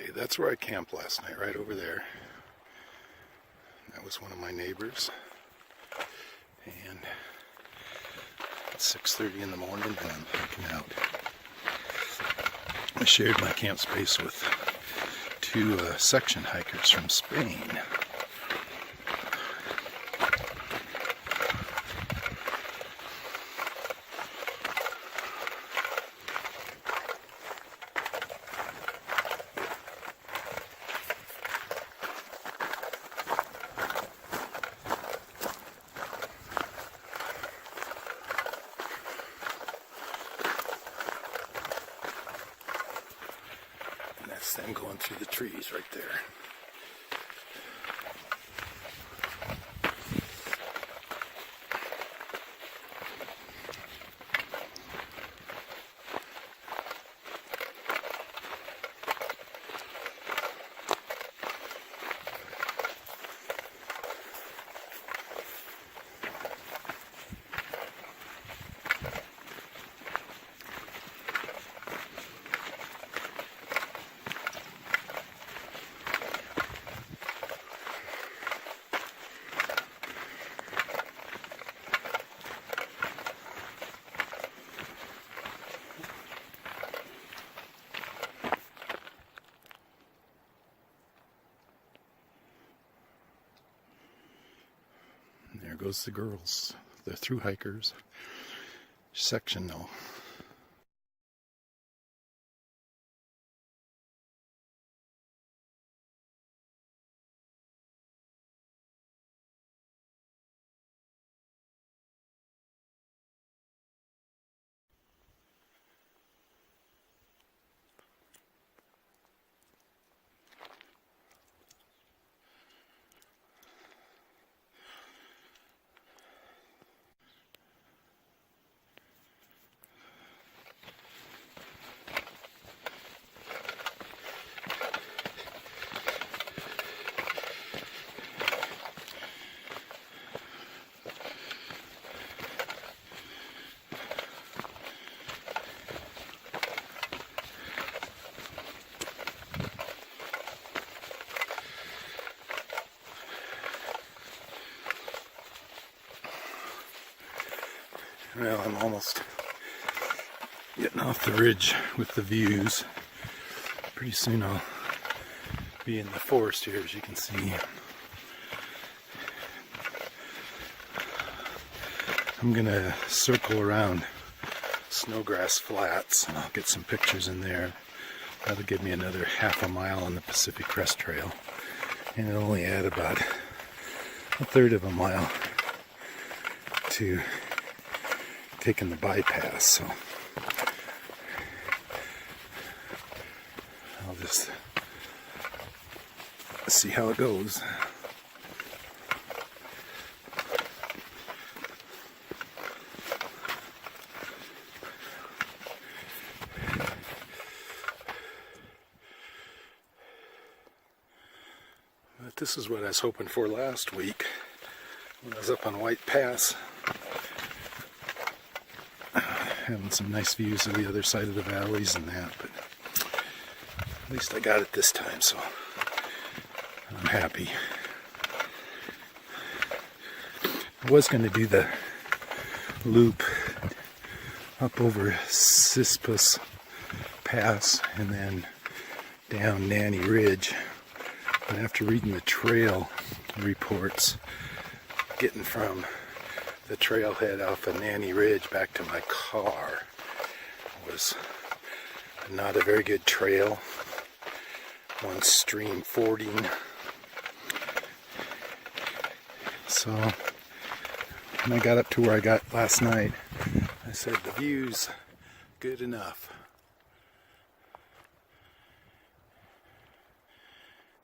Okay, that's where I camped last night, right over there. That was one of my neighbors. And it's 6:30 in the morning and I'm hiking out. I shared my camp space with two section hikers from Spain. That's them going through the trees right there. There goes the girls, the through hikers section though. Well, I'm almost getting off the ridge with the views. Pretty soon I'll be in the forest here, as you can see. I'm gonna circle around Snowgrass Flats and I'll get some pictures in there. That'll give me another half a mile on the Pacific Crest Trail. And it'll only add about a third of a mile to taking the bypass, so I'll just see how it goes. But this is what I was hoping for last week when I was up on White Pass. Having some nice views of the other side of the valleys and that, but at least I got it this time, so I'm happy. I was going to do the loop up over Sispus Pass and then down Nanny Ridge, but after reading the trail reports, getting from the trailhead off of Nanny Ridge back to my car was not a very good trail. One stream fording. So when I got up to where I got last night, I said the view's good enough.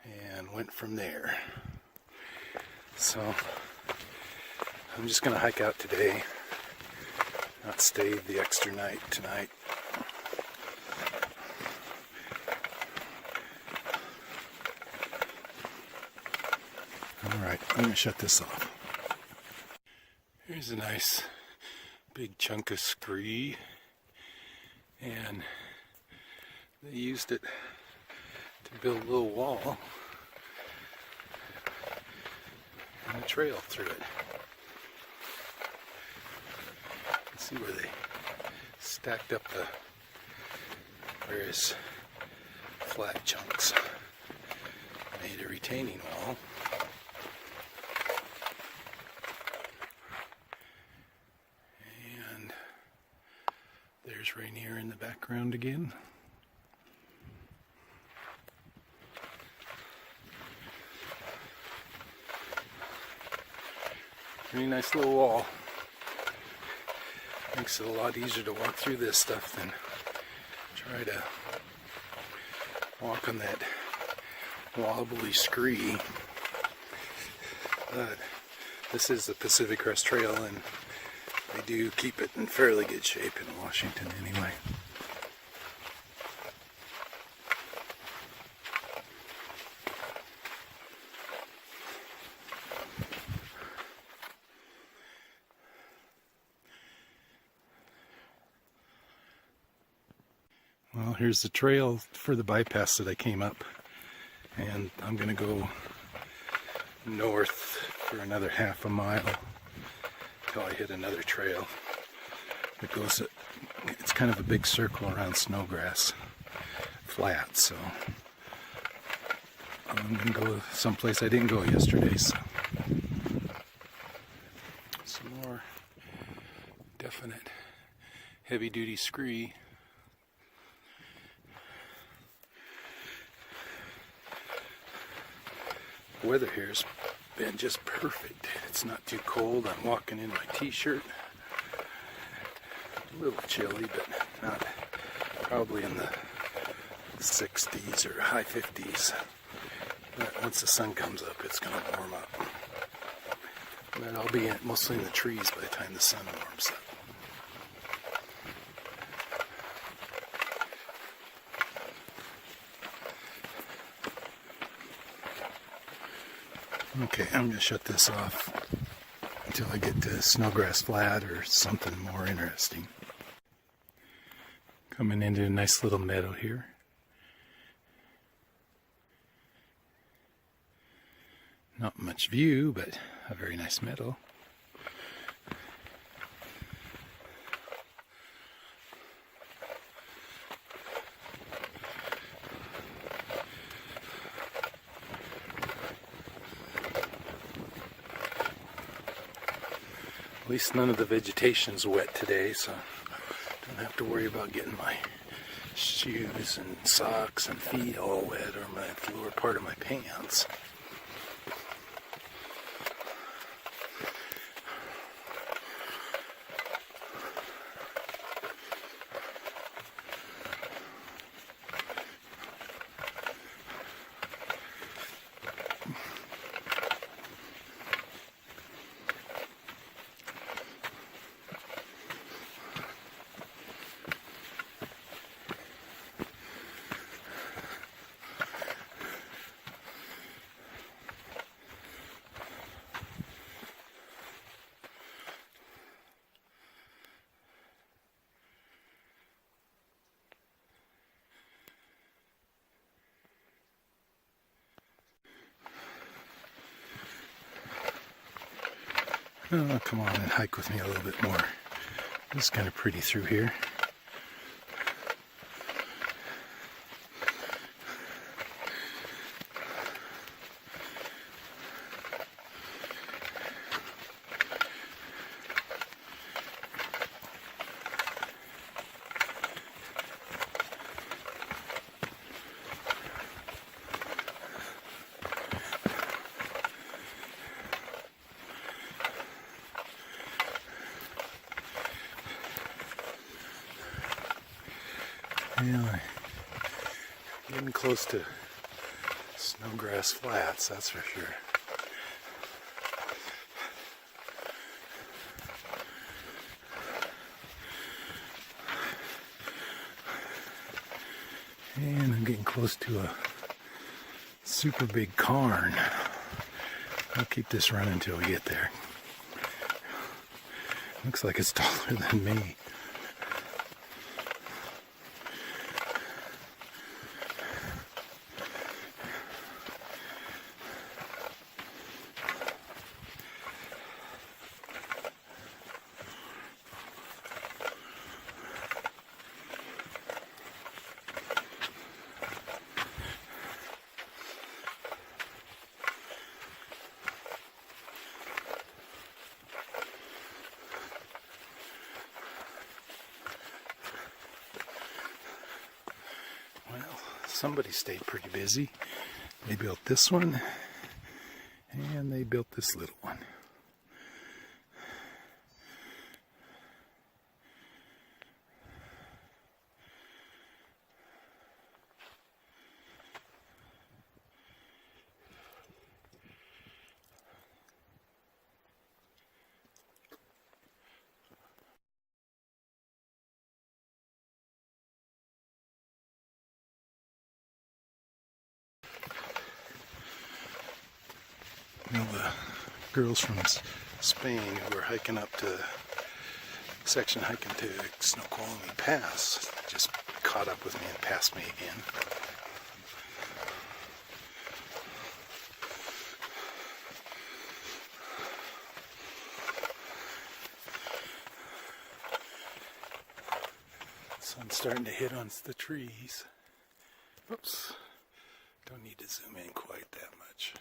And went from there. So I'm just going to hike out today, not stay the extra night tonight. Alright, I'm going to shut this off. Here's a nice big chunk of scree, and they used it to build a little wall and a trail through it. See where they stacked up the various flat chunks, made a retaining wall. And there's Rainier in the background again. Pretty nice little wall. Makes it a lot easier to walk through this stuff than try to walk on that wobbly scree. But this is the Pacific Crest Trail, and they do keep it in fairly good shape in Washington anyway. Well, here's the trail for the bypass that I came up, and I'm going to go north for another half a mile till I hit another trail that goes, it's kind of a big circle around Snowgrass Flat, so I'm going to go someplace I didn't go yesterday. So some more definite heavy-duty scree. The weather here has been just perfect. It's not too cold. I'm walking in my t-shirt. A little chilly, but not probably in the 60s or high 50s. But once the sun comes up, it's going to warm up. But I'll be mostly in the trees by the time the sun warms up. Okay, I'm going to shut this off until I get to Snowgrass Flat or something more interesting. Coming into a nice little meadow here. Not much view, but a very nice meadow. At least none of the vegetation's wet today, so I don't have to worry about getting my shoes and socks and feet all wet, or my lower part of my pants. Oh, come on and hike with me a little bit more. It's kind of pretty through here. Yeah, getting close to Snowgrass Flats, that's for sure. And I'm getting close to a super big cairn. I'll keep this running until we get there. Looks like it's taller than me. somebody stayed pretty busy. They built this one, and they built this little one. You know, the girls from Spain who were hiking up to section hiking to Snoqualmie Pass just caught up with me and passed me again. Sun's starting to hit on the trees. Oops, don't need to zoom in quite that much.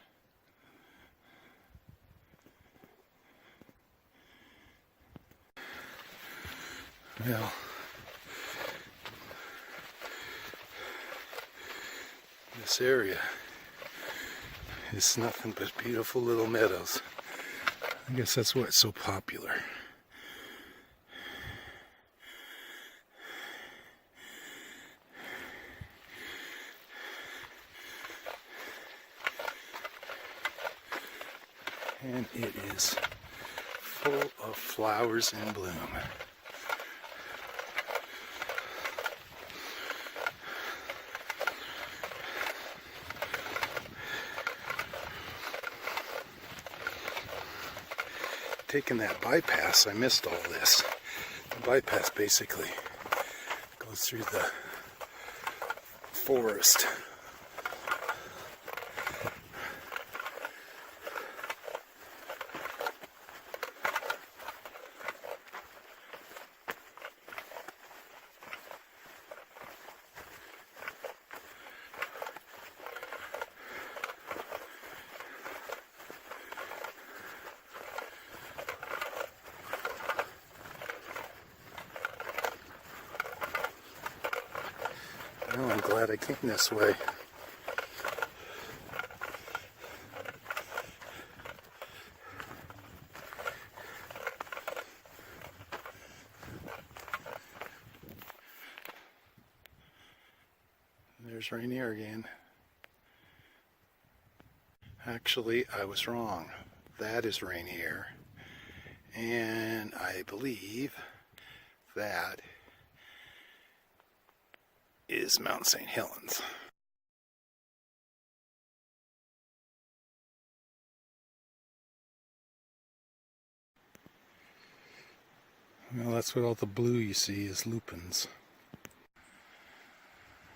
Well, this area is nothing but beautiful little meadows. I guess that's why it's so popular. And it is full of flowers in bloom. Taking that bypass, I missed all this. The bypass basically goes through the forest. Well, I'm glad I came this way. There's Rainier again. Actually, I was wrong. That is Rainier. And I believe that is Mount St. Helens. Well, that's what all the blue you see is lupins.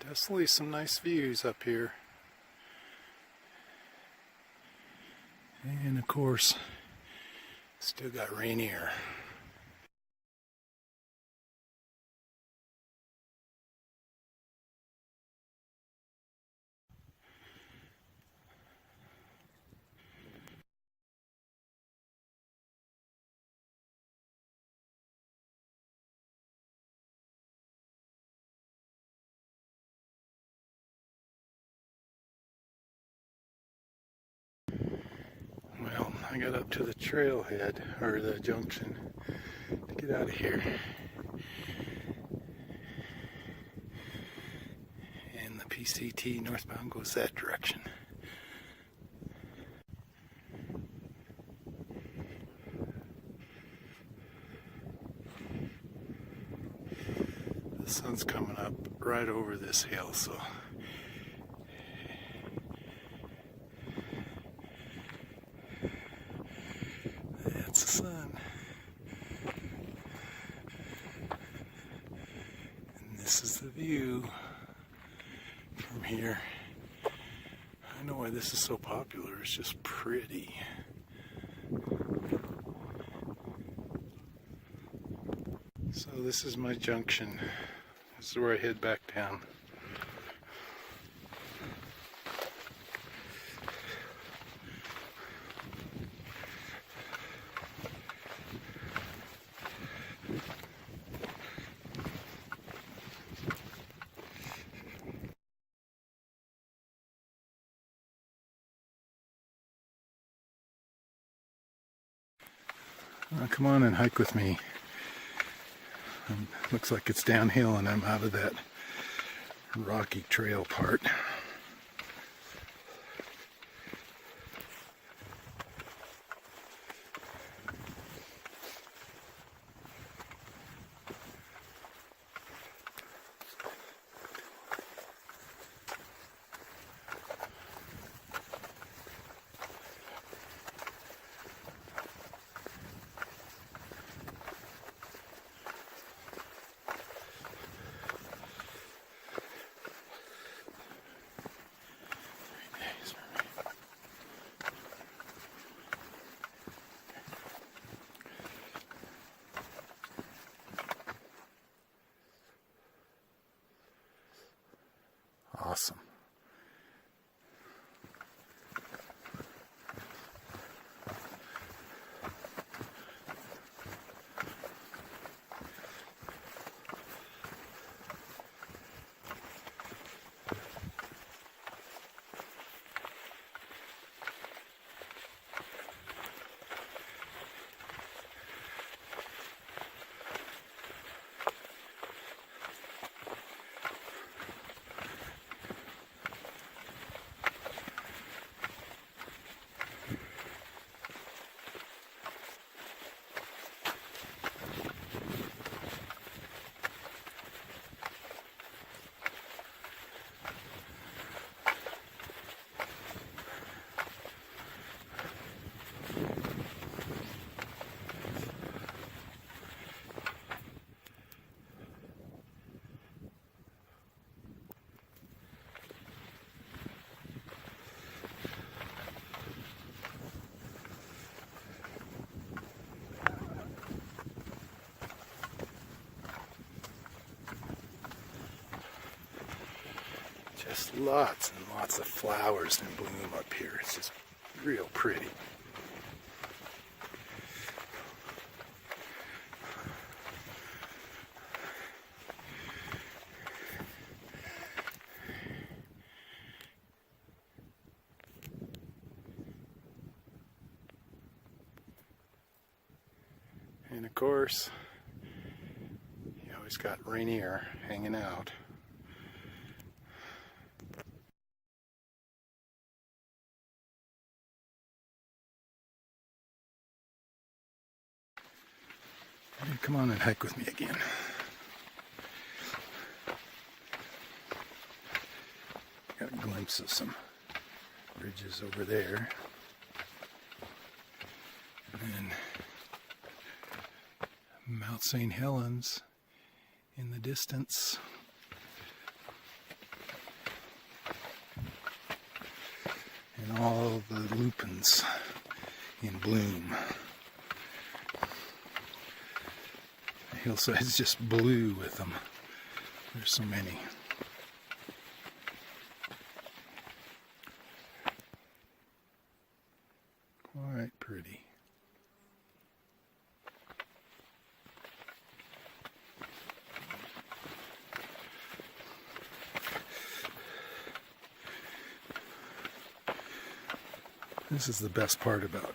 Definitely some nice views up here. And of course, still got Rainier. Well, I got up to the trailhead, or the junction, to get out of here. And the PCT northbound goes that direction. The sun's coming up right over this hill, so that's the sun. And this is the view from here. I know why this is so popular, it's just pretty. So this is my junction. This is where I head back down. Come on and hike with me. Looks like it's downhill and I'm out of that rocky trail part. Awesome. Just lots and lots of flowers in bloom up here. It's just real pretty. And of course, you always got Rainier hanging out. And come on and hike with me again. Got a glimpse of some ridges over there. And Mount St. Helens in the distance. And all the lupins in bloom. The hillside's just blue with them. There's so many. Quite pretty. This is the best part about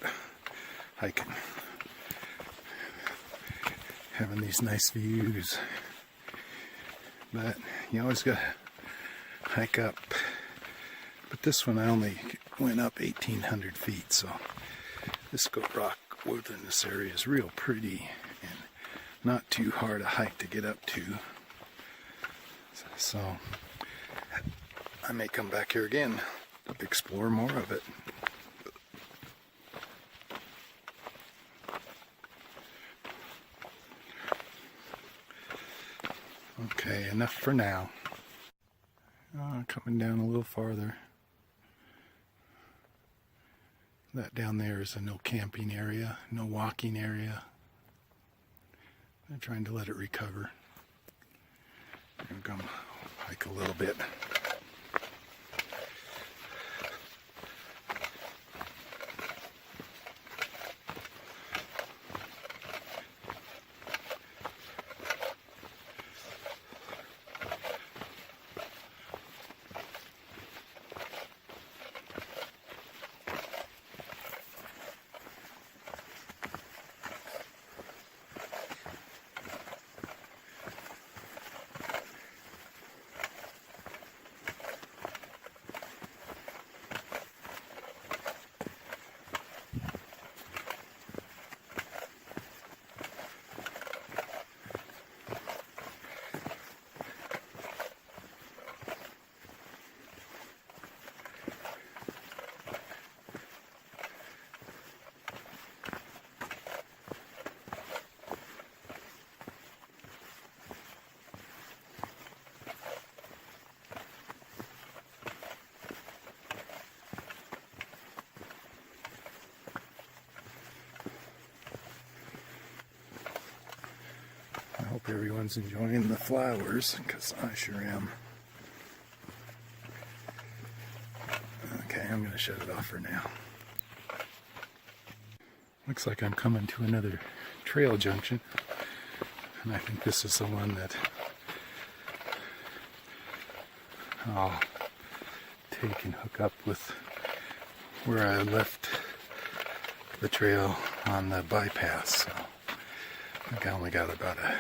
hiking. Having these nice views. But you always gotta hike up. But this one I only went up 1,800 feet, so this Goat Rock Wilderness area is real pretty and not too hard a hike to get up to. So I may come back here again to explore more of it. Okay, enough for now. Coming down a little farther. That down there is a no camping area, no walking area. I'm trying to let it recover. I'm going to hike a little bit. Hope everyone's enjoying the flowers, because I sure am. Okay, I'm going to shut it off for now. Looks like I'm coming to another trail junction, and I think this is the one that I'll take and hook up with where I left the trail on the bypass. So I think I only got about a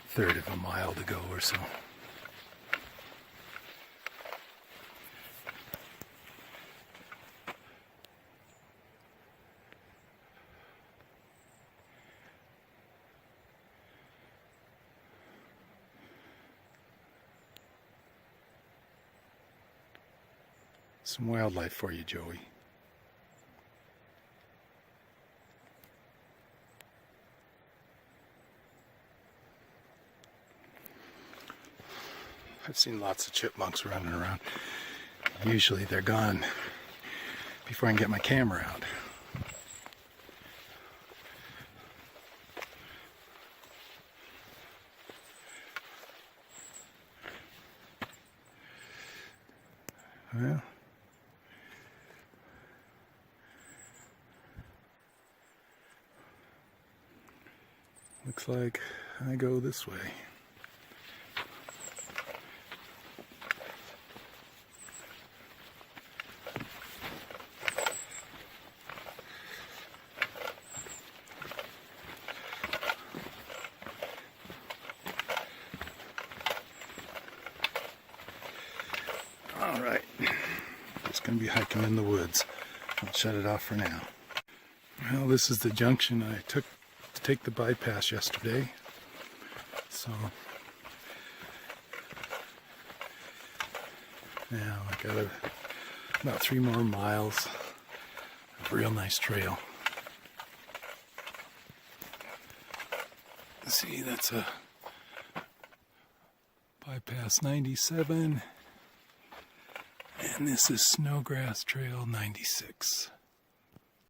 third of a mile to go or so. Some wildlife for you, Joey. I've seen lots of chipmunks running around. Usually they're gone before I can get my camera out. Well, looks like I go this way. All right, just going to be hiking in the woods. I'll shut it off for now. Well, this is the junction I took to take the bypass yesterday. So now I got about 3 more miles of real nice trail. See, that's a bypass 97. And this is Snowgrass Trail 96.